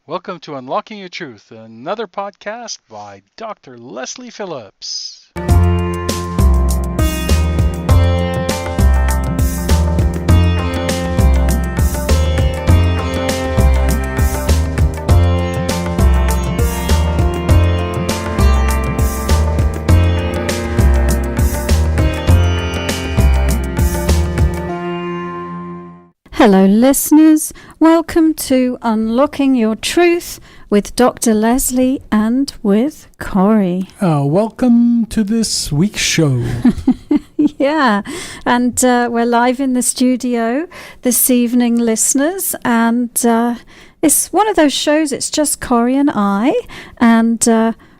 Welcome to Unlocking Your Truth, another podcast by Dr. Lesley Phillips. Hello listeners, welcome to Unlocking Your Truth with Dr. Lesley and with Corey. Welcome to this week's show. Yeah, and we're live in the studio this evening, listeners, and it's one of those shows, it's just Corey and I, and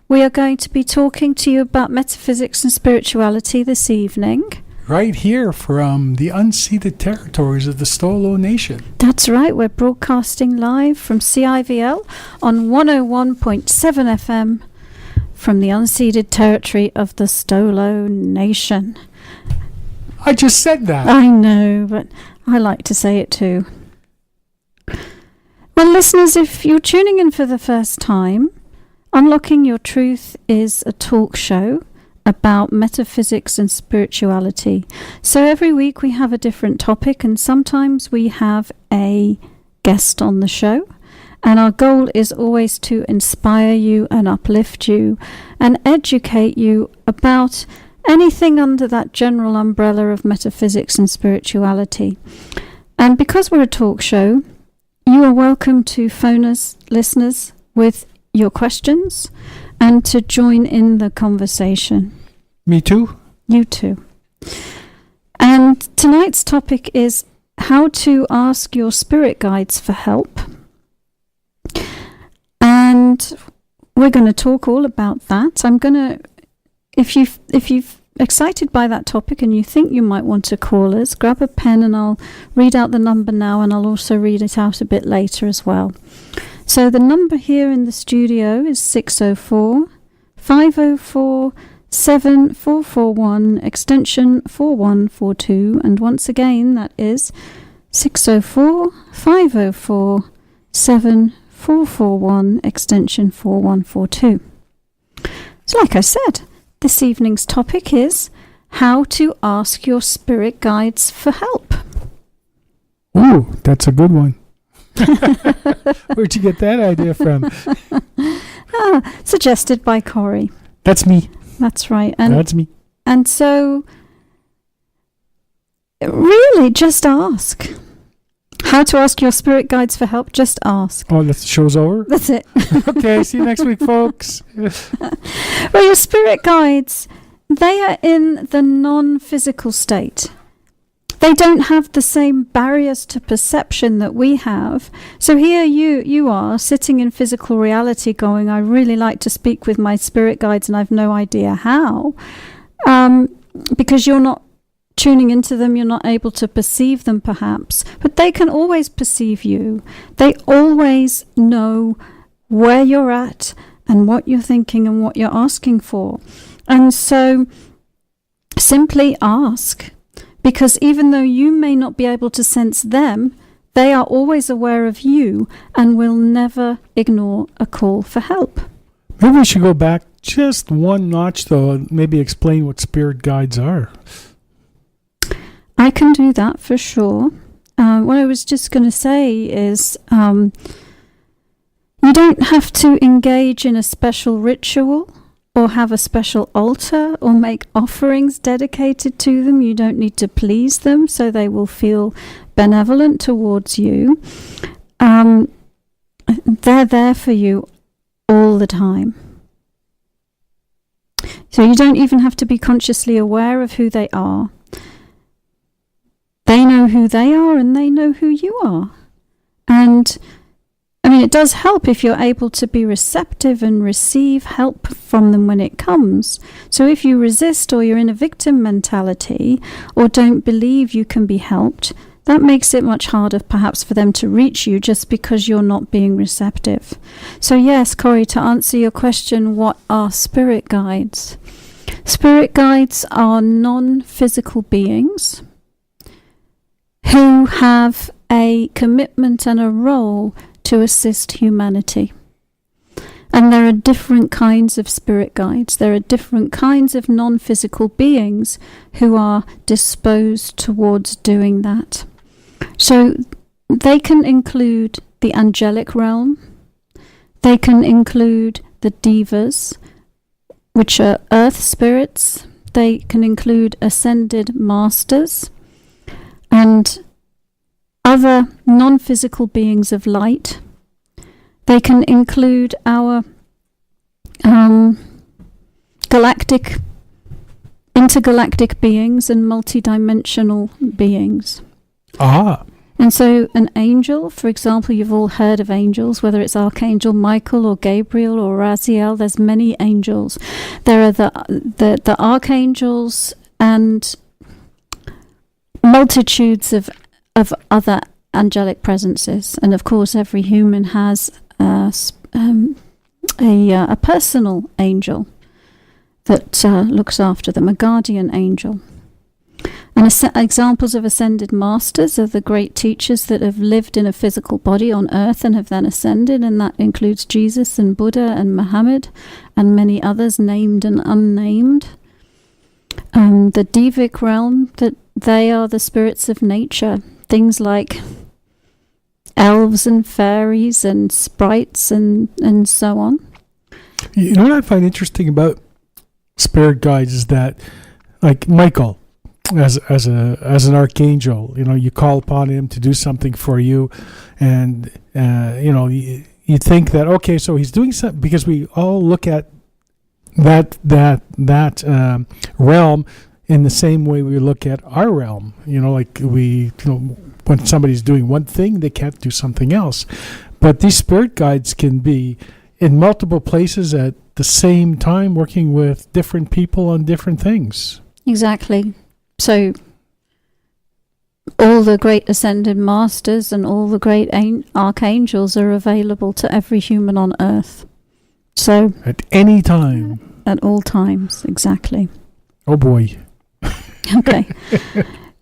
we are going to be talking to you about metaphysics and spirituality this evening. Right here from the unceded territories of the Stolo Nation. That's right, we're broadcasting live from CIVL on 101.7 FM from the unceded territory of the Stolo Nation. I just said that. I know, but I like to say it too. Well, listeners, if you're tuning in for the first time, Unlocking Your Truth is a talk show about metaphysics and spirituality. So every week we have a different topic, and sometimes we have a guest on the show. And our goal is always to inspire you and uplift you and educate you about anything under that general umbrella of metaphysics and spirituality. And because we're a talk show, you are welcome to phone us, listeners, with your questions and to join in the conversation. Me too? You too. And tonight's topic is how to ask your spirit guides for help. And we're going to talk all about that. I'm going to, if you're excited by that topic and you think you might want to call us, grab a pen and I'll read out the number now, and I'll also read it out a bit later as well. So the number here in the studio is 604-504-7441, extension 4142, and once again that is 604-504-7441, extension 4142. So like I said, this evening's topic is how to ask your spirit guides for help. Ooh, that's a good one. Where'd you get that idea from? Suggested by Corey. That's me. That's right. That's me. And so, really, just ask. How to ask your spirit guides for help, just ask. Oh, the show's over? That's it. Okay, see you next week, folks. Well, your spirit guides, they are in the non-physical state. They don't have the same barriers to perception that we have. So here you are sitting in physical reality going, I really like to speak with my spirit guides and I've no idea how. Because you're not tuning into them, you're not able to perceive them perhaps. But they can always perceive you. They always know where you're at and what you're thinking and what you're asking for. And so simply ask. Because even though you may not be able to sense them, they are always aware of you and will never ignore a call for help. Maybe we should go back just one notch, though, and maybe explain what spirit guides are. I can do that for sure. What I was just going to say is you don't have to engage in a special ritual or have a special altar, or make offerings dedicated to them. You don't need to please them, so they will feel benevolent towards you. They're there for you all the time. So you don't even have to be consciously aware of who they are. They know who they are, and they know who you are. And I mean, it does help if you're able to be receptive and receive help from them when it comes. So if you resist, or you're in a victim mentality, or don't believe you can be helped, that makes it much harder perhaps for them to reach you just because you're not being receptive. So yes, Corey, to answer your question, what are spirit guides? Spirit guides are non-physical beings who have a commitment and a role to assist humanity. And there are different kinds of spirit guides. There are different kinds of non-physical beings who are disposed towards doing that. So they can include the angelic realm. They can include the devas, which are earth spirits. They can include ascended masters and other non-physical beings of light. They can include our intergalactic beings and multidimensional beings. Ah. And so an angel, for example, you've all heard of angels, whether it's Archangel Michael or Gabriel or Raziel, there's many angels. There are the archangels and multitudes of other angelic presences. And of course, every human has a personal angel that looks after them, a guardian angel. And examples of ascended masters are the great teachers that have lived in a physical body on earth and have then ascended, and that includes Jesus and Buddha and Muhammad and many others, named and unnamed. The Devic realm, that they are the spirits of nature, things like elves and fairies and sprites and so on. You know what I find interesting about spirit guides is that, like Michael, as an archangel, you call upon him to do something for you, and you think that, okay, so he's doing something, because we all look at that realm in the same way we look at our realm. When somebody's doing one thing, they can't do something else. But these spirit guides can be in multiple places at the same time, working with different people on different things. Exactly. So all the great ascended masters and all the great archangels are available to every human on earth. So at any time. At all times, exactly. Oh boy. Okay.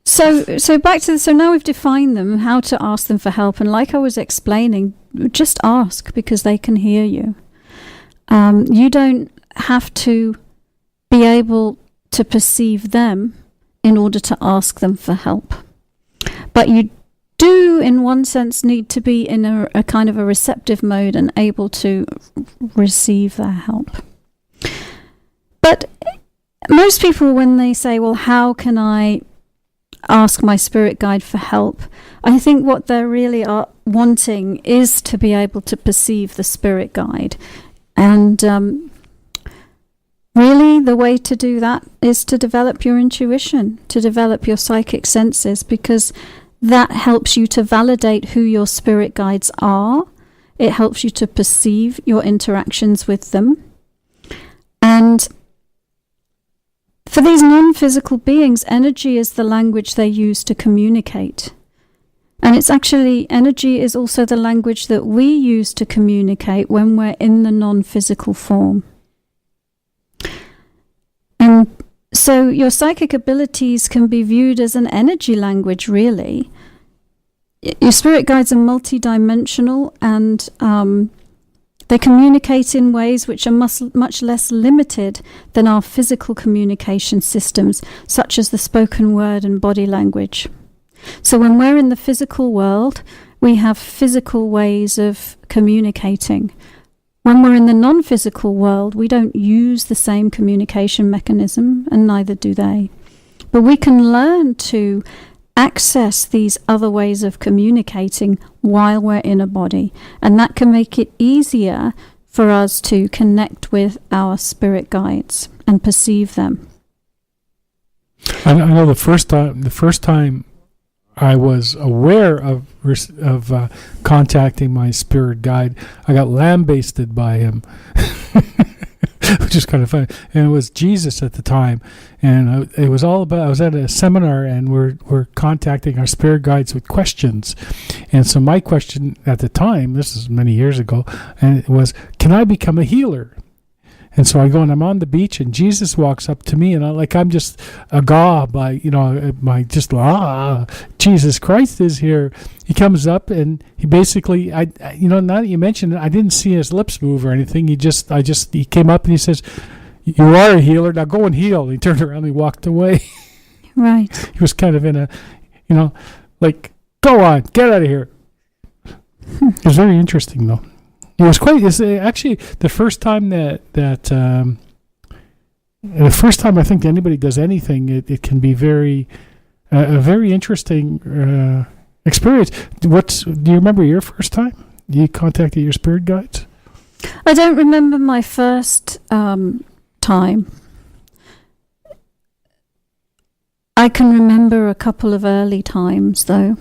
So back to so now we've defined them, how to ask them for help, and like I was explaining, just ask, because they can hear you. You don't have to be able to perceive them in order to ask them for help. But you do, in one sense, need to be in a kind of a receptive mode and able to receive their help. But most people, when they say, well, how can I ask my spirit guide for help? I think what they really are wanting is to be able to perceive the spirit guide. And really, the way to do that is to develop your intuition, to develop your psychic senses, because that helps you to validate who your spirit guides are. It helps you to perceive your interactions with them. And for these non-physical beings, energy is the language they use to communicate. And it's actually, energy is also the language that we use to communicate when we're in the non-physical form. And so your psychic abilities can be viewed as an energy language, really. Your spirit guides are multidimensional, and they communicate in ways which are much less limited than our physical communication systems, such as the spoken word and body language. So when we're in the physical world, we have physical ways of communicating. When we're in the non-physical world, we don't use the same communication mechanism, and neither do they. But we can learn to access these other ways of communicating while we're in a body, and that can make it easier for us to connect with our spirit guides and perceive them. I know the first time I was aware of contacting my spirit guide, I got lambasted by him, which is kind of funny. And it was Jesus at the time, and it was all about. I was at a seminar, and we're contacting our spirit guides with questions. And so my question at the time, this is many years ago, and it was, "Can I become a healer?" And so I go and I'm on the beach and Jesus walks up to me and I'm just agog by, Jesus Christ is here. He comes up and he basically, now that you mentioned it, I didn't see his lips move or anything. He came up and he says, "You are a healer, now go and heal." And he turned around and he walked away. Right. He was kind of in a, go on, get out of here. It was very interesting though. It was it's actually the first time the first time I think anybody does anything, it can be a very interesting experience. Do you remember your first time you contacted your spirit guides? I don't remember my first time. I can remember a couple of early times though.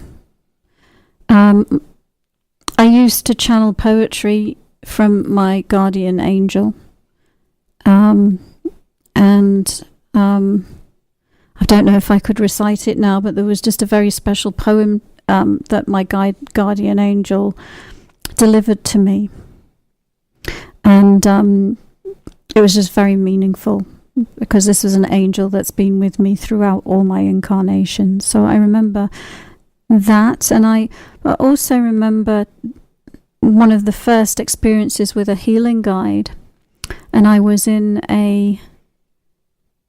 I used to channel poetry from my guardian angel. I don't know if I could recite it now, but there was just a very special poem that my guardian angel delivered to me. And it was just very meaningful because this was an angel that's been with me throughout all my incarnations. So I remember that, and I also remember one of the first experiences with a healing guide, and I was in a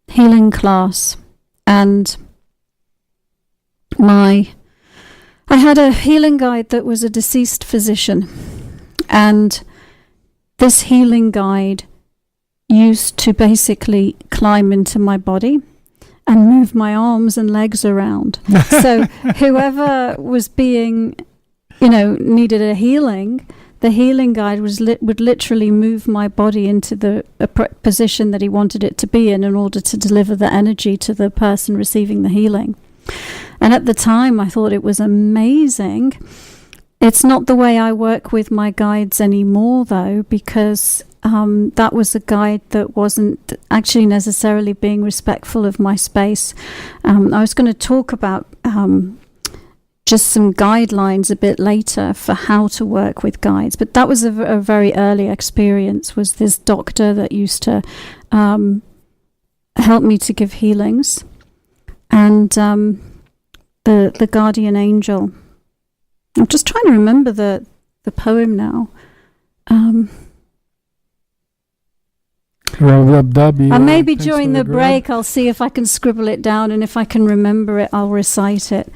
healing class, and I had a healing guide that was a deceased physician, and this healing guide used to basically climb into my body and move my arms and legs around. So whoever was being, needed a healing, the healing guide would literally move my body into the position that he wanted it to be in order to deliver the energy to the person receiving the healing. And at the time, I thought it was amazing. It's not the way I work with my guides anymore, though, because that was a guide that wasn't actually necessarily being respectful of my space. I was going to talk about just some guidelines a bit later for how to work with guides, but that was a very early experience. Was this doctor that used to help me to give healings, and the guardian angel. I'm just trying to remember the poem now. Maybe during the break I'll see if I can scribble it down, and if I can remember it, I'll recite it.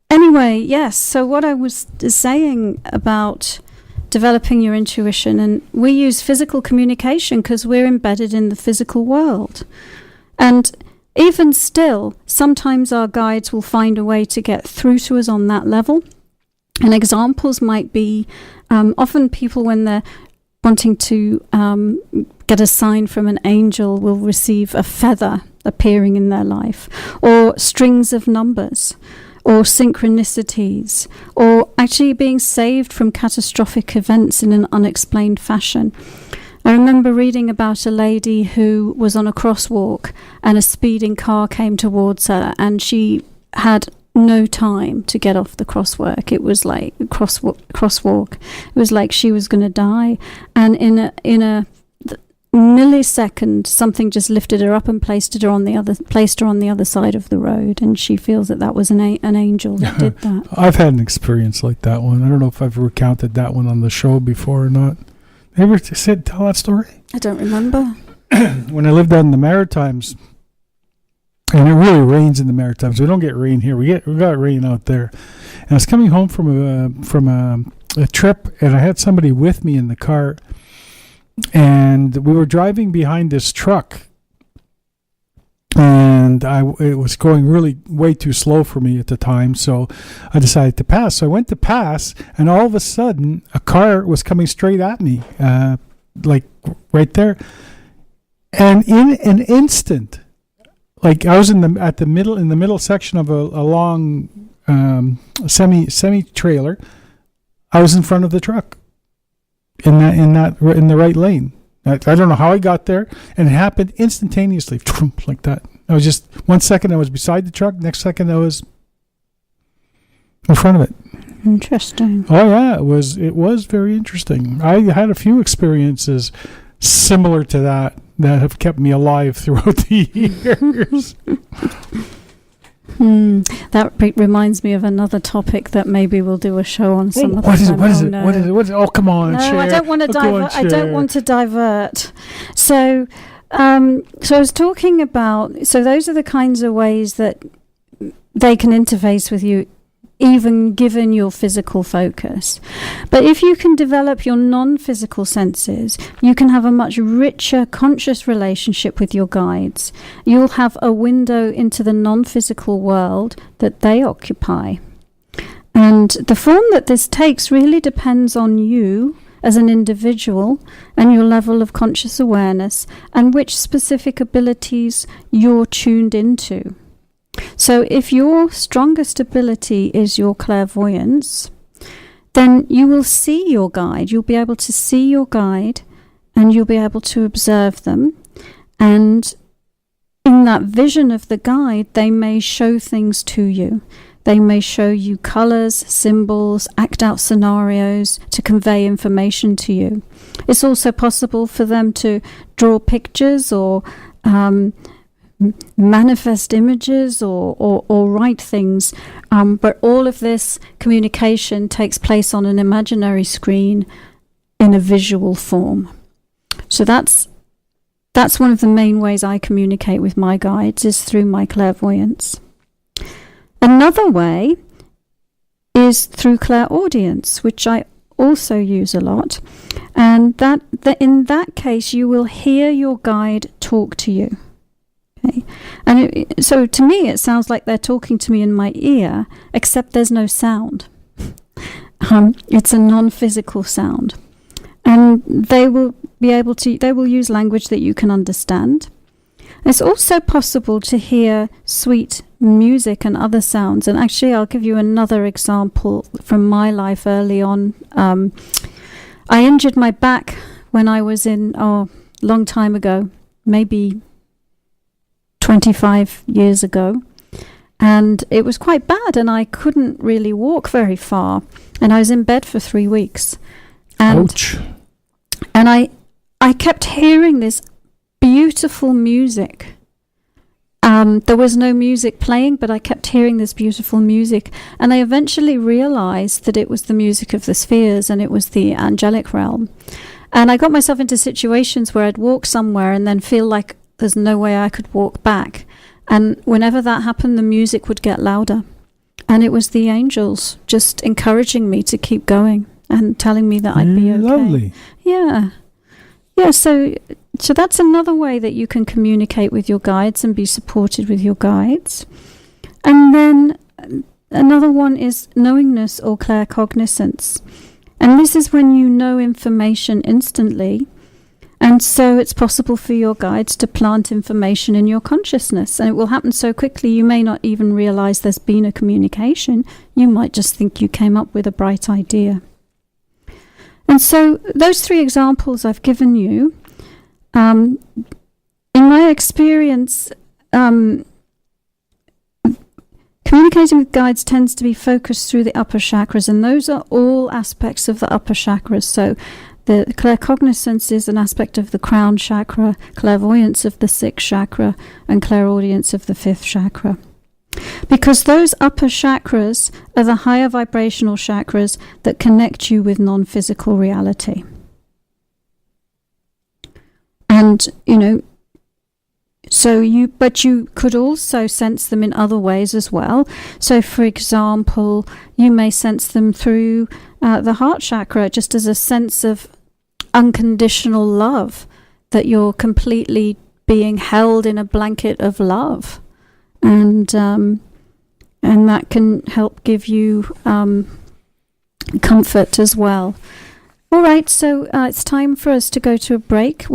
Anyway, yes, so what I was saying about developing your intuition, and we use physical communication because we're embedded in the physical world. And even still, sometimes our guides will find a way to get through to us on that level. And examples might be, often people, when they're wanting to get a sign from an angel, will receive a feather appearing in their life, or strings of numbers, or synchronicities, or actually being saved from catastrophic events in an unexplained fashion. I remember reading about a lady who was on a crosswalk and a speeding car came towards her, and she had no time to get off the crosswalk. It was like crosswalk. It was like she was going to die, and in a millisecond, something just lifted her up and placed her on the other side of the road, and she feels that was an angel that did that. I've had an experience like that one. I don't know if I've recounted that one on the show before or not. Ever tell that story? I don't remember. When I lived out in the Maritimes, and it really rains in the Maritimes. We don't get rain here. We got rain out there. And I was coming home from a trip, and I had somebody with me in the car, and we were driving behind this truck, and it was going really way too slow for me at the time, so I decided to pass. So I went to pass, and all of a sudden, a car was coming straight at me, like right there. And in an instant, like I was in the middle section of a long semi trailer, I was in front of the truck in the right lane. I don't know how I got there, and it happened instantaneously, like that. I was just 1 second I was beside the truck, next second I was in front of it. Interesting. Oh yeah, it was very interesting. I had a few experiences similar to that have kept me alive throughout the years. That reminds me of another topic that maybe we'll do a show on some other What is it? time. What is it? No. What is it? What is it? Oh, come on, No, share. I don't want to divert. I don't want to divert. So I was talking about. So those are the kinds of ways that they can interface with you, even given your physical focus. But if you can develop your non-physical senses, you can have a much richer conscious relationship with your guides. You'll have a window into the non-physical world that they occupy. And the form that this takes really depends on you as an individual and your level of conscious awareness and which specific abilities you're tuned into. So if your strongest ability is your clairvoyance, then you will see your guide. You'll be able to see your guide and you'll be able to observe them. And in that vision of the guide, they may show things to you. They may show you colors, symbols, act out scenarios to convey information to you. It's also possible for them to draw pictures or manifest images or write things, but all of this communication takes place on an imaginary screen in a visual form. So that's one of the main ways I communicate with my guides, is through my clairvoyance. Another way is through clairaudience, which I also use a lot, and that in that case you will hear your guide talk to you. Okay. And so to me it sounds like they're talking to me in my ear, except there's no sound. It's a non-physical sound, and they will use language that you can understand. It's also possible to hear sweet music and other sounds, and actually I'll give you another example from my life early on. I injured my back when I was long time ago, maybe 25 years ago, and it was quite bad, and I couldn't really walk very far, and I was in bed for 3 weeks. And Ouch. And I kept hearing this beautiful music. There was no music playing, but I kept hearing this beautiful music, and I eventually realized that it was the music of the spheres and it was the angelic realm. And I got myself into situations where I'd walk somewhere and then feel like there's no way I could walk back. And whenever that happened, the music would get louder. And it was the angels just encouraging me to keep going and telling me that I'd be okay. Lovely. Yeah. Yeah, so that's another way that you can communicate with your guides and be supported with your guides. And then another one is knowingness or claircognizance. And this is when you know information instantly. And so it's possible for your guides to plant information in your consciousness. And it will happen so quickly you may not even realize there's been a communication. You might just think you came up with a bright idea. And so those 3 examples I've given you, in my experience, communicating with guides tends to be focused through the upper chakras, and those are all aspects of the upper chakras. So the claircognizance is an aspect of the crown chakra, clairvoyance of the 6th chakra, and clairaudience of the 5th chakra. Because those upper chakras are the higher vibrational chakras that connect you with non-physical reality. And, but you could also sense them in other ways as well. So, for example, you may sense them through the heart chakra, just as a sense of unconditional love, that you're completely being held in a blanket of love. And that can help give you comfort as well. All right, so it's time for us to go to a break.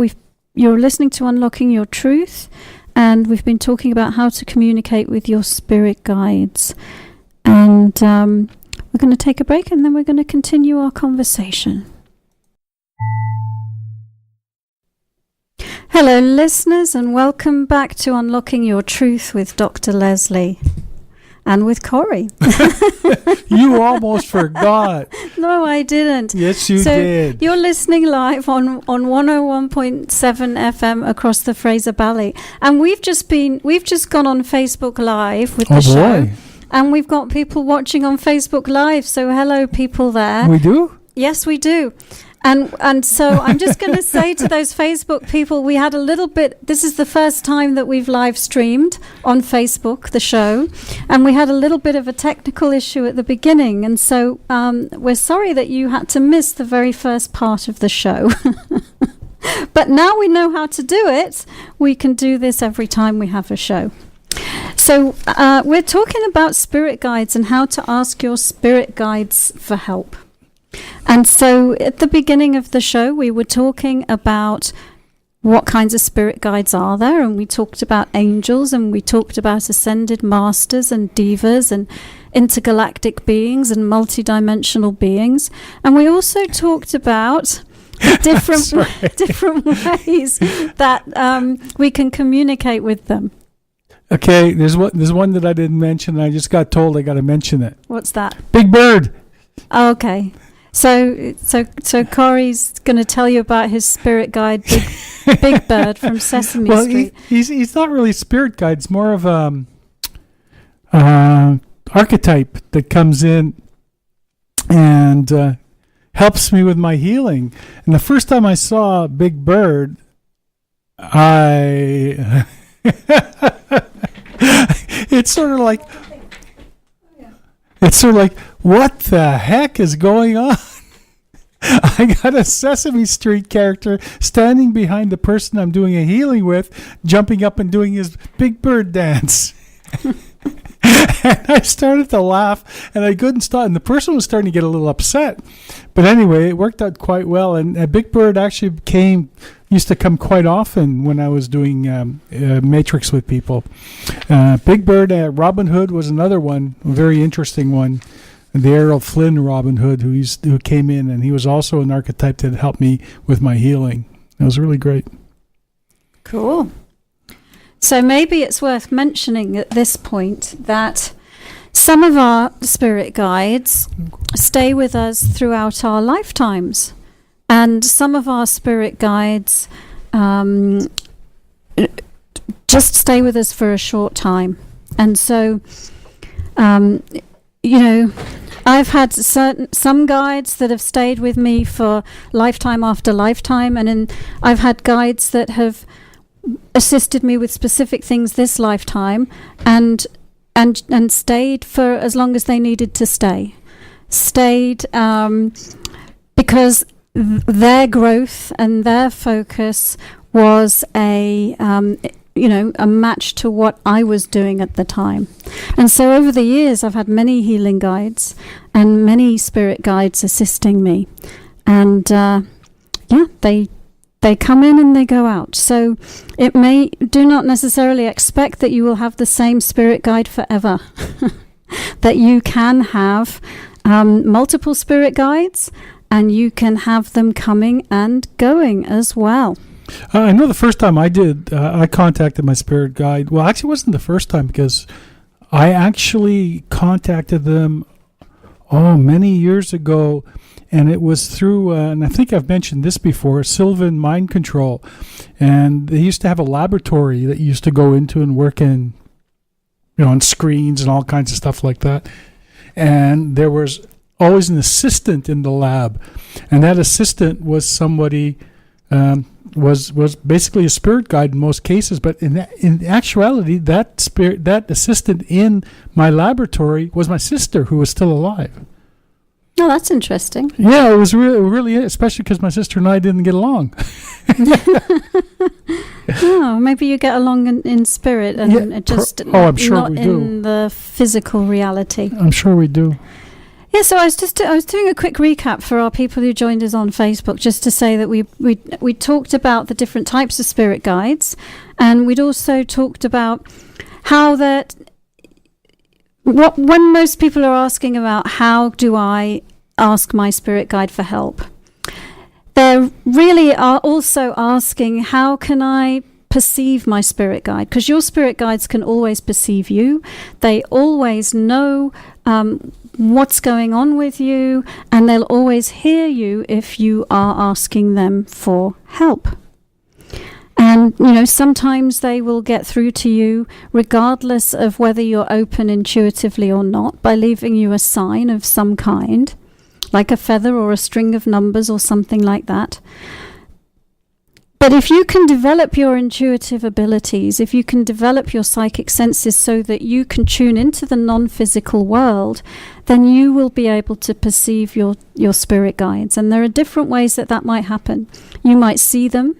You're listening to Unlocking Your Truth, and we've been talking about how to communicate with your spirit guides. And we're going to take a break, and then we're going to continue our conversation. Hello, listeners, and welcome back to Unlocking Your Truth with Dr. Lesley. and with Corey. You almost forgot. No, I didn't. Yes, you So did. you're listening live on 101.7 FM across the Fraser Valley. And we've just gone on Facebook Live with the show. And we've got people watching on Facebook Live. So hello, people there. We do? Yes, we do. And so I'm just going to say to those Facebook people, we had a little bit, this is the first time that we've live streamed on Facebook, the show, and we had a little bit of a technical issue at the beginning. And so we're sorry that you had to miss the very first part of the show. But now we know how to do it. We can do this every time we have a show. So we're talking about spirit guides and how to ask your spirit guides for help. And so at the beginning of the show, we were talking about what kinds of spirit guides are there, and we talked about angels, and we talked about ascended masters and divas and intergalactic beings and multidimensional beings. And we also talked about different ways that we can communicate with them. Okay, there's one that I didn't mention, and I just got told I got to mention it. What's that? Big Bird. Okay. So Corey's going to tell you about his spirit guide, Big Bird from Sesame Street. He's not really a spirit guide. It's more of archetype that comes in and helps me with my healing. And the first time I saw Big Bird, it's sort of like, what the heck is going on? I got a Sesame Street character standing behind the person I'm doing a healing with, jumping up and doing his Big Bird dance. And I started to laugh, and I couldn't stop. And the person was starting to get a little upset. But anyway, it worked out quite well. And Big Bird actually used to come quite often when I was doing Matrix with people. Big Bird, Robin Hood was another one, a very interesting one. The Errol Flynn Robin Hood, who came in, and he was also an archetype that helped me with my healing. It was really great. Cool. So maybe it's worth mentioning at this point that some of our spirit guides stay with us throughout our lifetimes. And some of our spirit guides just stay with us for a short time. And so, I've had some guides that have stayed with me for lifetime after lifetime. And I've had guides that have assisted me with specific things this lifetime and stayed for as long as they needed to stay. Stayed because their growth and their focus was a match to what I was doing at the time. And so over the years, I've had many healing guides and many spirit guides assisting me. And they come in and they go out. So do not necessarily expect that you will have the same spirit guide forever. That you can have multiple spirit guides, and you can have them coming and going as well. I know the first time I did, I contacted my spirit guide. Well, actually, it wasn't the first time, because I actually contacted them many years ago. And it was through, and I think I've mentioned this before, Sylvan Mind Control. And they used to have a laboratory that you used to go into and work in, on screens and all kinds of stuff like that. And there was always an assistant in the lab. And that assistant was somebody, was basically a spirit guide in most cases. But in actuality, that assistant in my laboratory was my sister, who was still alive. Oh, that's interesting. Yeah, it was really, especially because my sister and I didn't get along. Oh, maybe you get along in spirit and I'm sure not we do. In the physical reality. I'm sure we do. Yeah, so I was doing a quick recap for our people who joined us on Facebook, just to say that we talked about the different types of spirit guides, and we'd also talked about how that. When most people are asking about how do I ask my spirit guide for help, they really are also asking how can I perceive my spirit guide, because your spirit guides can always perceive you. They always know what's going on with you, and they'll always hear you if you are asking them for help. And, sometimes they will get through to you regardless of whether you're open intuitively or not, by leaving you a sign of some kind, like a feather or a string of numbers or something like that. But if you can develop your intuitive abilities, if you can develop your psychic senses so that you can tune into the non-physical world, then you will be able to perceive your spirit guides. And there are different ways that might happen. You might see them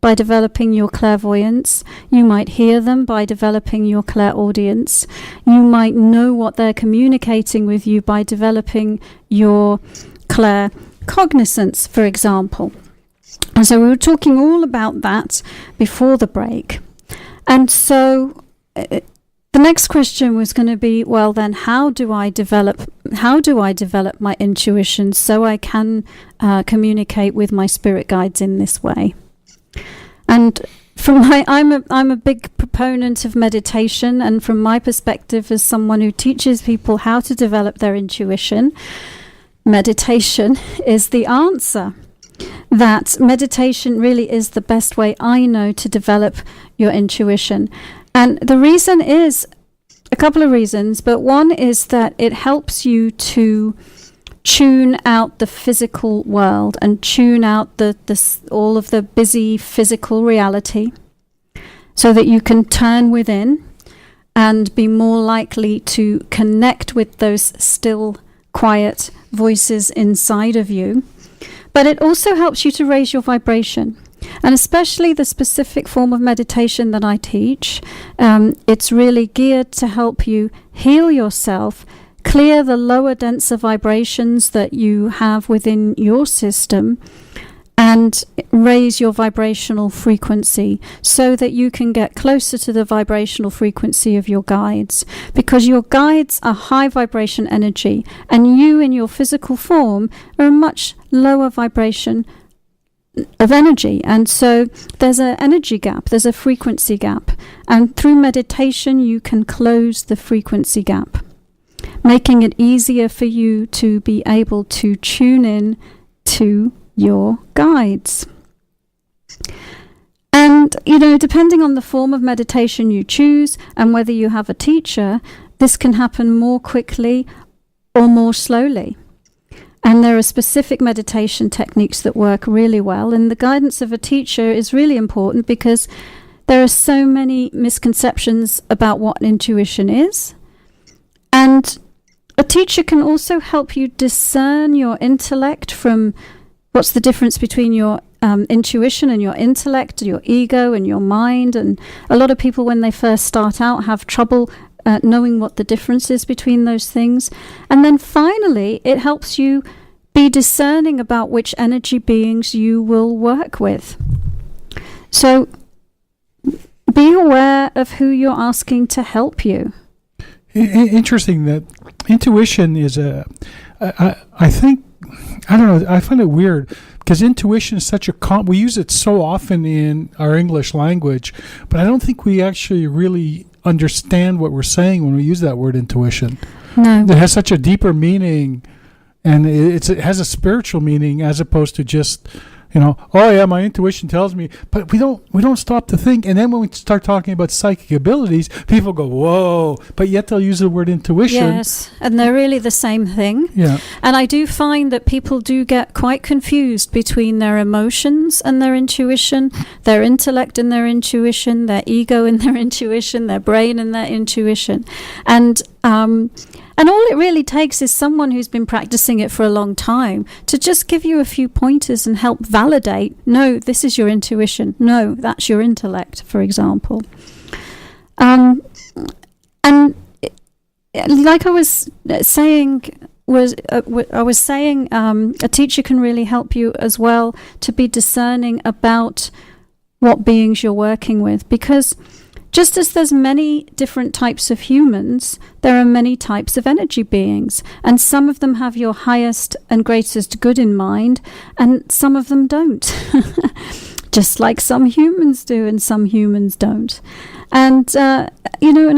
by developing your clairvoyance. You might hear them by developing your clairaudience. You might know what they're communicating with you by developing your claircognizance, for example. And so we were talking all about that before the break. And so the next question was going to be, well, then how do I develop my intuition so I can communicate with my spirit guides in this way? And I'm a big proponent of meditation, and from my perspective as someone who teaches people how to develop their intuition, meditation is the answer. That meditation really is the best way I know to develop your intuition. And the reason is a couple of reasons, but one is that it helps you to tune out the physical world and tune out all of the busy physical reality, so that you can turn within and be more likely to connect with those still, quiet voices inside of you. But it also helps you to raise your vibration. And especially the specific form of meditation that I teach, it's really geared to help you heal yourself, clear the lower, denser vibrations that you have within your system, and raise your vibrational frequency so that you can get closer to the vibrational frequency of your guides. Because your guides are high vibration energy, and you in your physical form are a much lower vibration of energy. And so there's an energy gap, there's a frequency gap. And through meditation, you can close the frequency gap, making it easier for you to be able to tune in to your guides. And, depending on the form of meditation you choose and whether you have a teacher, this can happen more quickly or more slowly. And there are specific meditation techniques that work really well. And the guidance of a teacher is really important because there are so many misconceptions about what intuition is. And a teacher can also help you discern your intellect from what's the difference between your intuition and your intellect, your ego and your mind. And a lot of people, when they first start out, have trouble knowing what the difference is between those things. And then finally, it helps you be discerning about which energy beings you will work with. So be aware of who you're asking to help you. Interesting that intuition is I think, I don't know, I find it weird because intuition is such we use it so often in our English language, but I don't think we actually really understand what we're saying when we use that word intuition. No. It has such a deeper meaning, and it has a spiritual meaning as opposed to just, oh yeah, my intuition tells me, but we don't stop to think. And then when we start talking about psychic abilities, people go, whoa, but yet they'll use the word intuition. Yes, and they're really the same thing. Yeah. And I do find that people do get quite confused between their emotions and their intuition, their intellect and their intuition, their ego and their intuition, their brain and their intuition. And all it really takes is someone who's been practicing it for a long time to just give you a few pointers and help validate, no, this is your intuition. No, that's your intellect, for example. And like I was saying, a teacher can really help you as well to be discerning about what beings you're working with, because just as there's many different types of humans, there are many types of energy beings, and some of them have your highest and greatest good in mind, and some of them don't. just like some humans do and some humans don't. And, and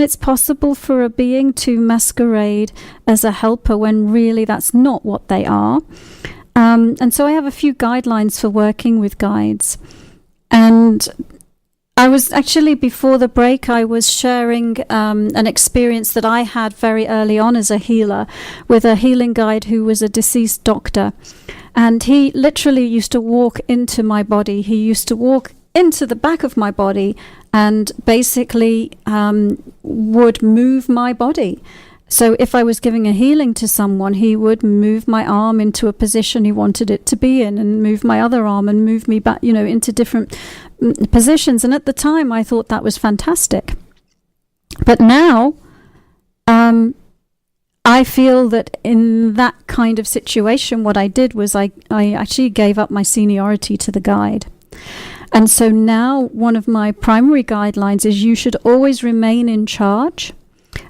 it's possible for a being to masquerade as a helper when really that's not what they are. And so I have a few guidelines for working with guides. And I was actually, before the break, I was sharing an experience that I had very early on as a healer with a healing guide who was a deceased doctor. And he literally used to walk into my body. He used to walk into the back of my body and basically would move my body. So if I was giving a healing to someone, he would move my arm into a position he wanted it to be in and move my other arm and move me back, into different positions. And at the time, I thought that was fantastic. But now, I feel that in that kind of situation, what I did was I actually gave up my seniority to the guide. And so now one of my primary guidelines is you should always remain in charge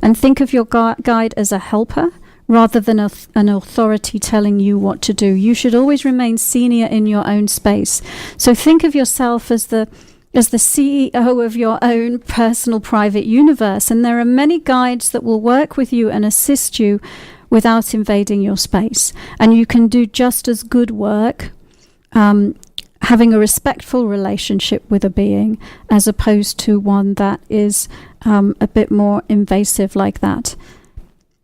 and think of your guide as a helper rather than an authority telling you what to do. You should always remain senior in your own space. So think of yourself as the CEO of your own personal private universe. And there are many guides that will work with you and assist you without invading your space. And you can do just as good work having a respectful relationship with a being as opposed to one that is a bit more invasive like that.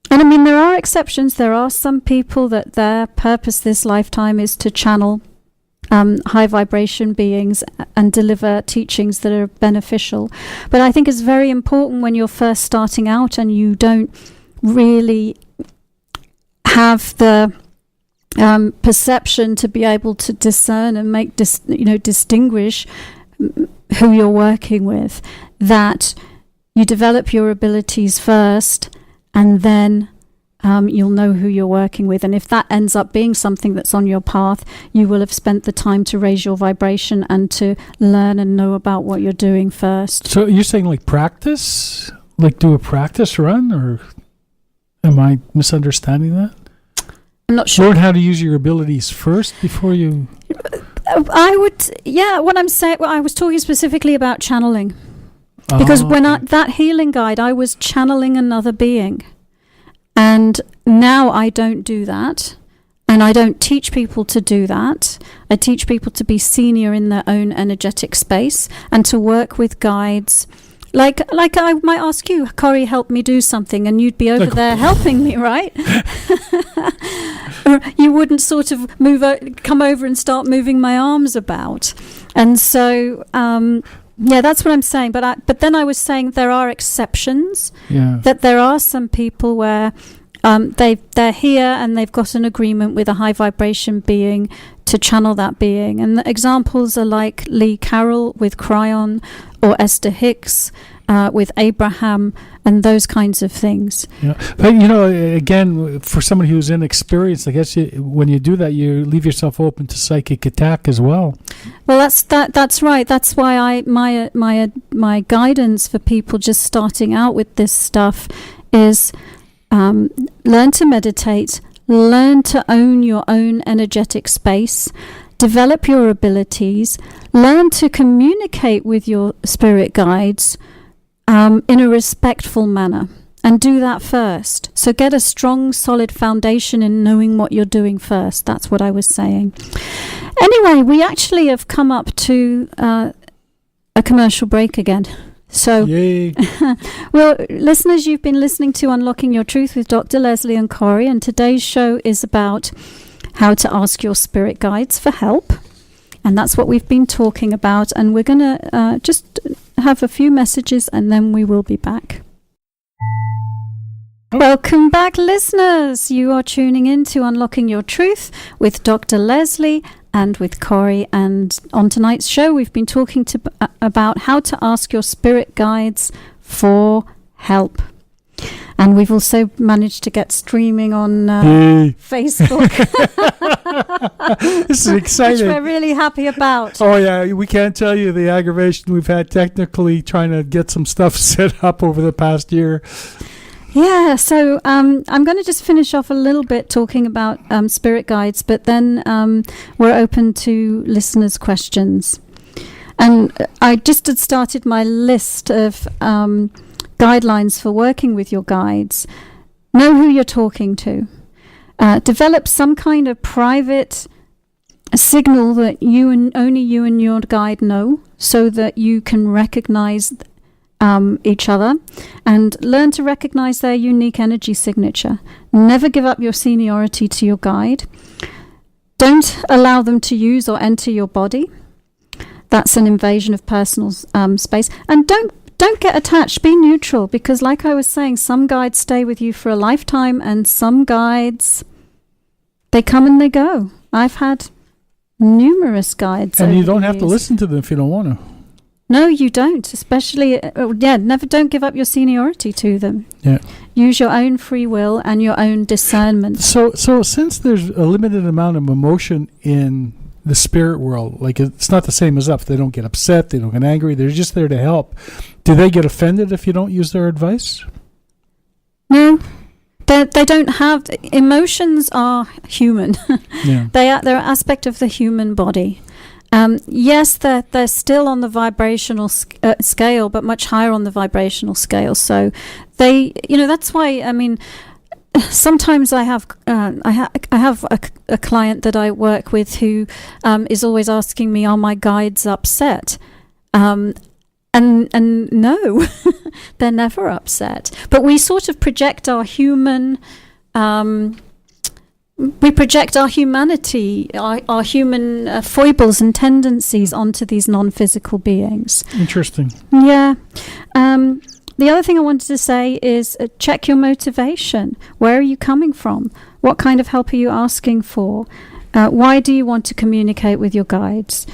And I mean, there are exceptions. There are some people that their purpose this lifetime is to channel high vibration beings and deliver teachings that are beneficial. But I think it's very important when you're first starting out and you don't really have the perception to be able to discern and make distinguish who you're working with, that you develop your abilities first and then you'll know who you're working with. And if that ends up being something that's on your path, you will have spent the time to raise your vibration and to learn and know about what you're doing first. So you're saying like practice? Like do a practice run? Or am I misunderstanding that? I'm not sure. Learn how to use your abilities first before you... I would, what I'm saying, I was talking specifically about channeling. Because when that healing guide, I was channeling another being. And now I don't do that. And I don't teach people to do that. I teach people to be senior in their own energetic space and to work with guides. Like I might ask you, Corey, help me do something, and you'd be over there helping me, right? Or you wouldn't sort of come over and start moving my arms about. And so, that's what I'm saying. But then I was saying there are exceptions. Yeah. That there are some people where they're here and they've got an agreement with a high vibration being to channel that being. And the examples are like Lee Carroll with Cryon, or Esther Hicks with Abraham, and those kinds of things. Yeah, but again, for somebody who's inexperienced, I guess when you do that, you leave yourself open to psychic attack as well. Well, that's right. That's why my guidance for people just starting out with this stuff is learn to meditate, learn to own your own energetic space, develop your abilities, learn to communicate with your spirit guides in a respectful manner, and do that first. So get a strong, solid foundation in knowing what you're doing first. That's what I was saying. Anyway, we actually have come up to a commercial break again. So, yay. Well, listeners, you've been listening to Unlocking Your Truth with Dr. Lesley and Corey, and today's show is about how to ask your spirit guides for help. And that's what we've been talking about. And we're going to just have a few messages and then we will be back. Welcome back, listeners. You are tuning in to Unlocking Your Truth with Dr. Lesley and with Corey. And on tonight's show, we've been talking about how to ask your spirit guides for help. And we've also managed to get streaming on Facebook. This is exciting. Which we're really happy about. Oh, yeah. We can't tell you the aggravation we've had technically trying to get some stuff set up over the past year. Yeah, so I'm going to just finish off a little bit talking about spirit guides, but then we're open to listeners' questions. And I just had started my list of guidelines for working with your guides. Know who you're talking to. Develop some kind of private signal that only you and your guide know, so that you can recognize each other, and learn to recognize their unique energy signature. Never give up your seniority to your guide. Don't allow them to use or enter your body. That's an invasion of personal space. And don't get attached. Be neutral, because like I was saying, some guides stay with you for a lifetime, and some guides, they come and they go. I've had numerous guides. And you don't have to listen to them if you don't want to. No, you don't. Especially, don't give up your seniority to them. Yeah. Use your own free will and your own discernment. So since there's a limited amount of emotion in the spirit world, like it's not the same as us. They don't get upset. They don't get angry. They're just there to help. Do they get offended if you don't use their advice? No. They don't have... Emotions are human. Yeah. They're an aspect of the human body. Yes, they're still on the vibrational scale, but much higher on the vibrational scale. So that's why, I mean, sometimes I have a client that I work with who is always asking me, are my guides upset? And no, they're never upset. But we sort of project our human... we project our humanity, our human foibles and tendencies onto these non-physical beings. Interesting. Yeah. The other thing I wanted to say is check your motivation. Where are you coming from? What kind of help are you asking for? Why do you want to communicate with your guides?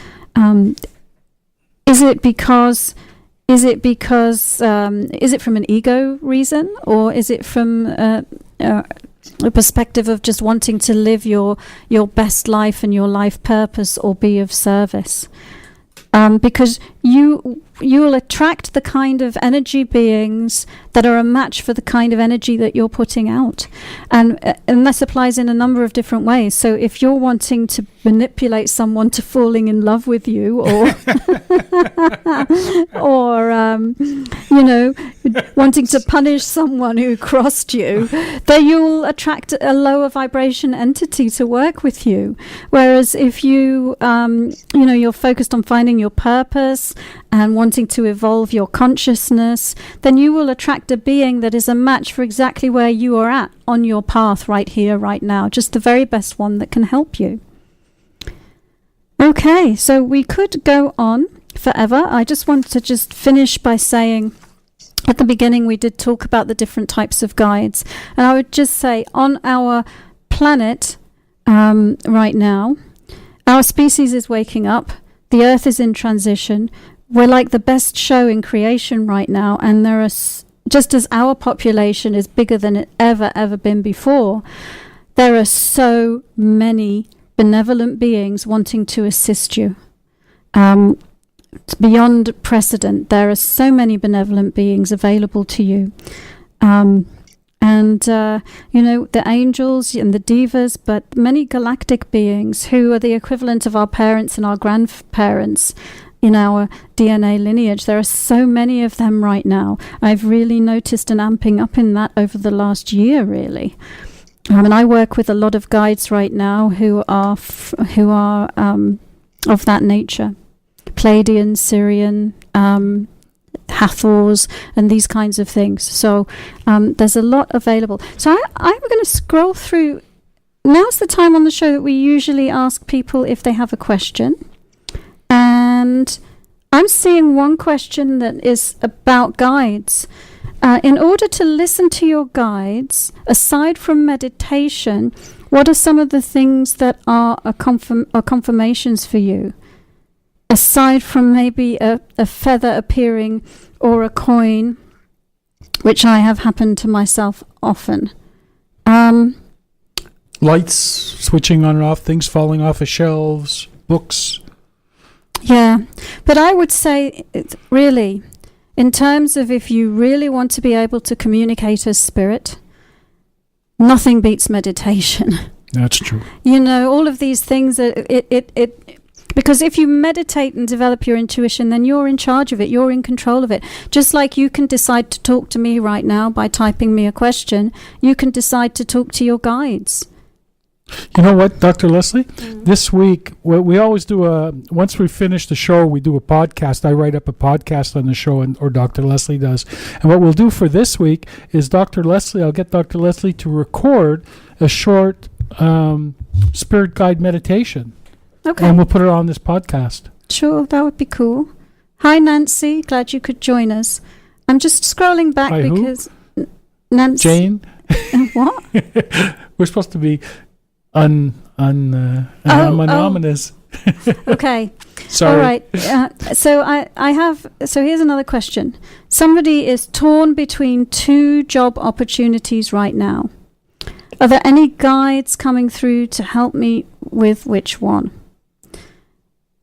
Is it from an ego reason, or is it from a perspective of just wanting to live your best life and your life purpose, or be of service? Because you will attract the kind of energy beings that are a match for the kind of energy that you're putting out, and this applies in a number of different ways. So if you're wanting to manipulate someone to falling in love with you, or wanting to punish someone who crossed you, then you'll attract a lower vibration entity to work with you. Whereas if you're focused on finding your purpose and wanting to evolve your consciousness, then you will attract a being that is a match for exactly where you are at on your path right here, right now. Just the very best one that can help you. Okay, so we could go on forever. I just want to finish by saying, at the beginning we did talk about the different types of guides. And I would just say, on our planet right now, our species is waking up. The Earth is in transition. We're like the best show in creation right now, and there are, just as our population is bigger than it ever been before, there are so many benevolent beings wanting to assist you. It's beyond precedent. There are so many benevolent beings available to you. The angels and the divas, but many galactic beings who are the equivalent of our parents and our grandparents in our DNA lineage. There are so many of them right now. I've really noticed an amping up in that over the last year, really. And I work with a lot of guides right now who are of that nature. Pleiadian, Syrian, Hathors, and these kinds of things. So there's a lot available. So I'm going to scroll through. Now's the time on the show that we usually ask people if they have a question. And I'm seeing one question that is about guides. In order to listen to your guides, aside from meditation, what are some of the things that are confirmations for you? Aside from maybe a feather appearing or a coin, which I have happened to myself often. Lights switching on and off, things falling off of shelves, books. Yeah, but I would say, really, in terms of if you really want to be able to communicate as spirit, nothing beats meditation. That's true. All of these things, Because if you meditate and develop your intuition, then you're in charge of it. You're in control of it. Just like you can decide to talk to me right now by typing me a question, you can decide to talk to your guides. You know what, Dr. Lesley? This week, we always do once we finish the show, we do a podcast. I write up a podcast on the show, or Dr. Lesley does. And what we'll do for this week is I'll get Dr. Lesley to record a short spirit guide meditation. Okay. And we'll put it on this podcast. Sure, that would be cool. Hi, Nancy. Glad you could join us. I'm just scrolling back Hi, because... Nancy. Jane? What? We're supposed to be anonymous. Okay. Sorry. All right. So here's another question. Somebody is torn between two job opportunities right now. Are there any guides coming through to help me with which one?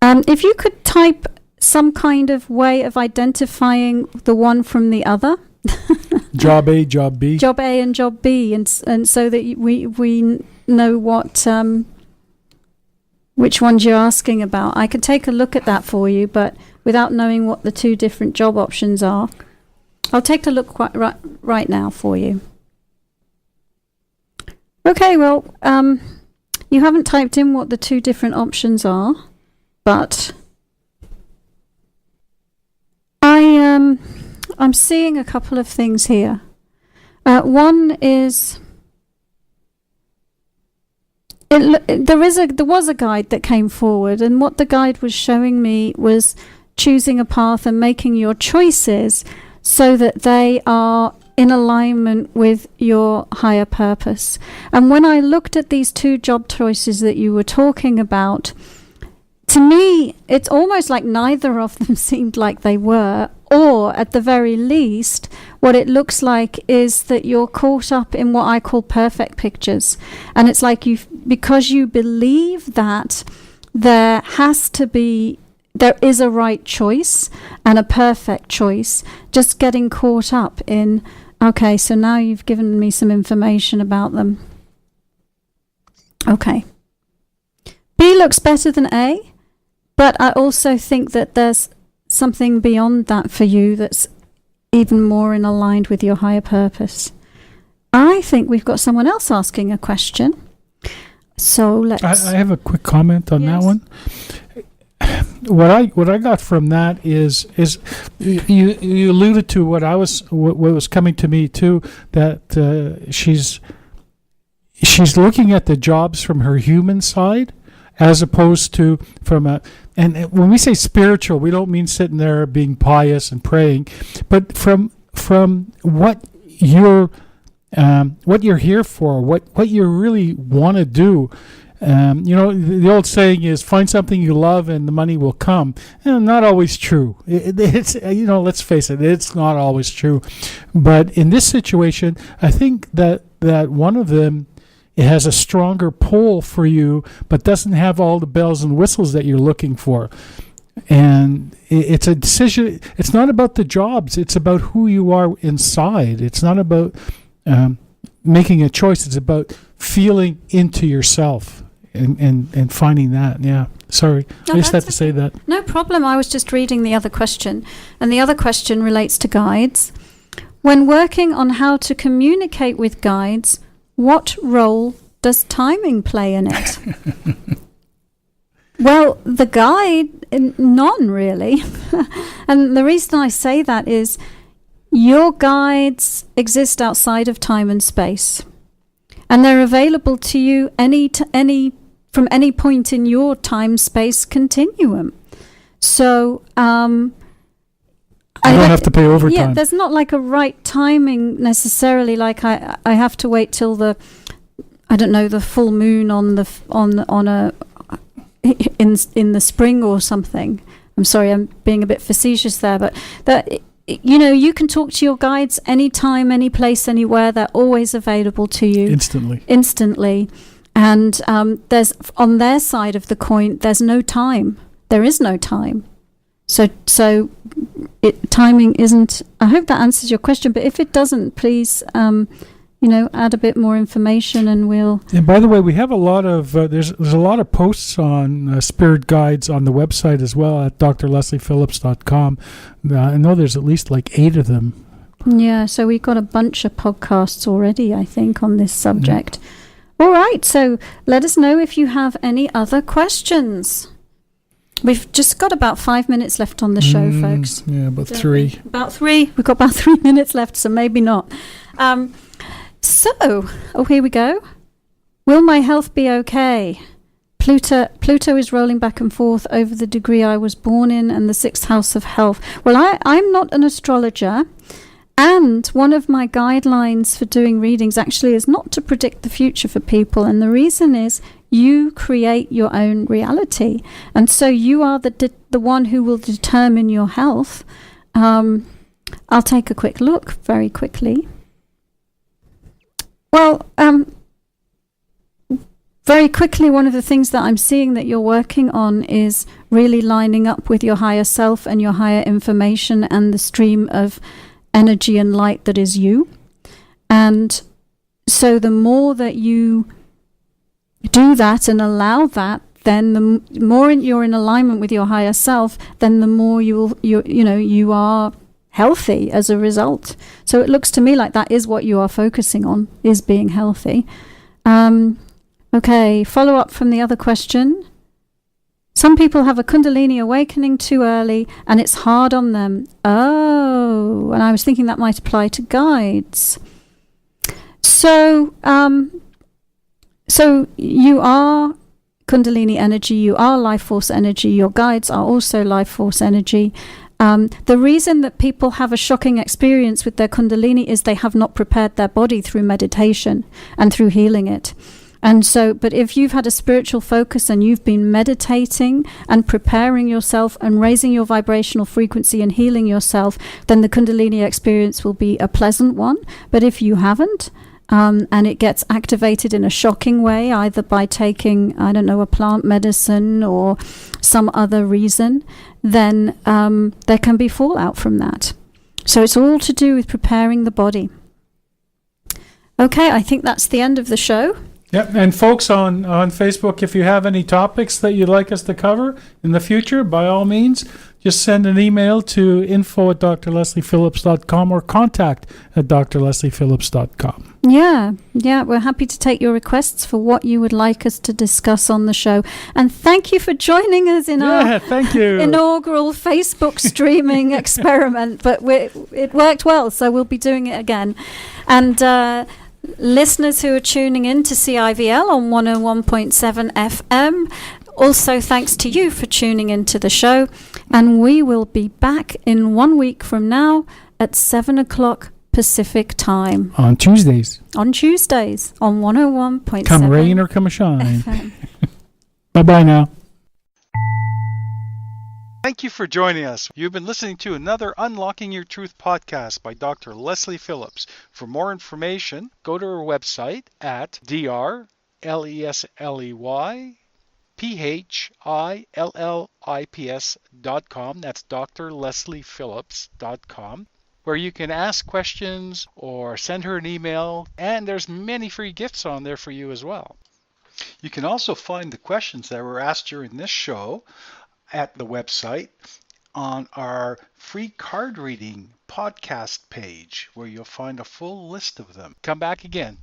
If you could type some kind of way of identifying the one from the other. Job A, job B. Job A and job B, and so that we know what which ones you're asking about. I can take a look at that for you, but without knowing what the two different job options are, I'll take a look right now for you. Okay, well, you haven't typed in what the two different options are, but I'm seeing a couple of things here. One is there was a guide that came forward, and what the guide was showing me was choosing a path and making your choices so that they are in alignment with your higher purpose. And when I looked at these two job choices that you were talking about, to me, it's almost like neither of them seemed like they were, or at the very least, what it looks like is that you're caught up in what I call perfect pictures. And it's like because you believe that there is a right choice and a perfect choice, just getting caught up in, okay, so now you've given me some information about them. Okay. B looks better than A, but I also think that there's something beyond that for you that's even more in aligned with your higher purpose. I think we've got someone else asking a question. So let's... I have a quick comment on that one. What I got from that is you alluded to what was coming to me too, that she's looking at the jobs from her human side as opposed to from a, and when we say spiritual, we don't mean sitting there being pious and praying, but from what you're here for, what you really want to do. The old saying is, find something you love and the money will come. And not always true. It's let's face it, it's not always true. But in this situation, I think that one of them, it has a stronger pull for you, but doesn't have all the bells and whistles that you're looking for. And it's a decision. It's not about the jobs. It's about who you are inside. It's not about making a choice. It's about feeling into yourself and finding that. Yeah. Sorry. I just had to say that. No problem. I was just reading the other question. And the other question relates to guides. When working on how to communicate with guides, what role does timing play in it? Well, the guide, none really. And the reason I say that is your guides exist outside of time and space. And they're available to you from any point in your time-space continuum. So I don't have to pay overtime. Yeah, there's not like a right timing necessarily. Like I have to wait till the full moon in the spring or something. I'm sorry, I'm being a bit facetious there, but that you can talk to your guides anytime, any place, anywhere. They're always available to you instantly. And there's on their side of the coin, there's no time. There is no time. So timing isn't. I hope that answers your question. But if it doesn't, please add a bit more information, and we'll. And by the way, we have a lot of there's a lot of posts on spirit guides on the website as well at drlesliephillips.com. I know there's at least like 8 of them. Yeah, so we've got a bunch of podcasts already, I think, on this subject. All right, so let us know if you have any other questions. We've just got about 5 minutes left on the show, folks. Yeah, about 3. About 3. We've got about 3 minutes left, so maybe not. Here we go. Will my health be okay? Pluto is rolling back and forth over the degree I was born in and the 6th house of health. Well, I'm not an astrologer. And one of my guidelines for doing readings actually is not to predict the future for people. And the reason is you create your own reality. And so you are the one who will determine your health. I'll take a quick look very quickly. Well, very quickly, one of the things that I'm seeing that you're working on is really lining up with your higher self and your higher information and the stream of energy and light that is you. And so the more that you do that and allow that, then the more you're in alignment with your higher self, then the more you are healthy as a result. So it looks to me like that is what you are focusing on, is being healthy. Okay, follow up from the other question. Some people have a Kundalini awakening too early and it's hard on them. Oh, and I was thinking that might apply to guides. So you are Kundalini energy, you are life force energy, your guides are also life force energy. The reason that people have a shocking experience with their Kundalini is they have not prepared their body through meditation and through healing it. And so, but if you've had a spiritual focus and you've been meditating and preparing yourself and raising your vibrational frequency and healing yourself, then the Kundalini experience will be a pleasant one. But if you haven't, and it gets activated in a shocking way, either by taking, a plant medicine or some other reason, then there can be fallout from that. So it's all to do with preparing the body. Okay, I think that's the end of the show. Yep, and folks on Facebook, if you have any topics that you'd like us to cover in the future, by all means, just send an email to info@drlesliephillips.com or contact@drlesliephillips.com. Yeah, we're happy to take your requests for what you would like us to discuss on the show. And thank you for joining us in our thank you. inaugural Facebook streaming experiment. But it worked well, so we'll be doing it again. And listeners who are tuning in to CIVL on 101.7 FM, also thanks to you for tuning into the show. And we will be back in 1 week from now at 7 o'clock Pacific time. On Tuesdays. On 101.7 Come rain or come shine. FM. Bye-bye now. Thank you for joining us. You've been listening to another Unlocking Your Truth podcast by Dr. Lesley Phillips. For more information, go to our website at drlesleyphillips.com. That's drlesleyphillips.com, where you can ask questions or send her an email, and there's many free gifts on there for you as well. You can also find the questions that were asked during this show at the website on our free card reading podcast page, where you'll find a full list of them. Come back again.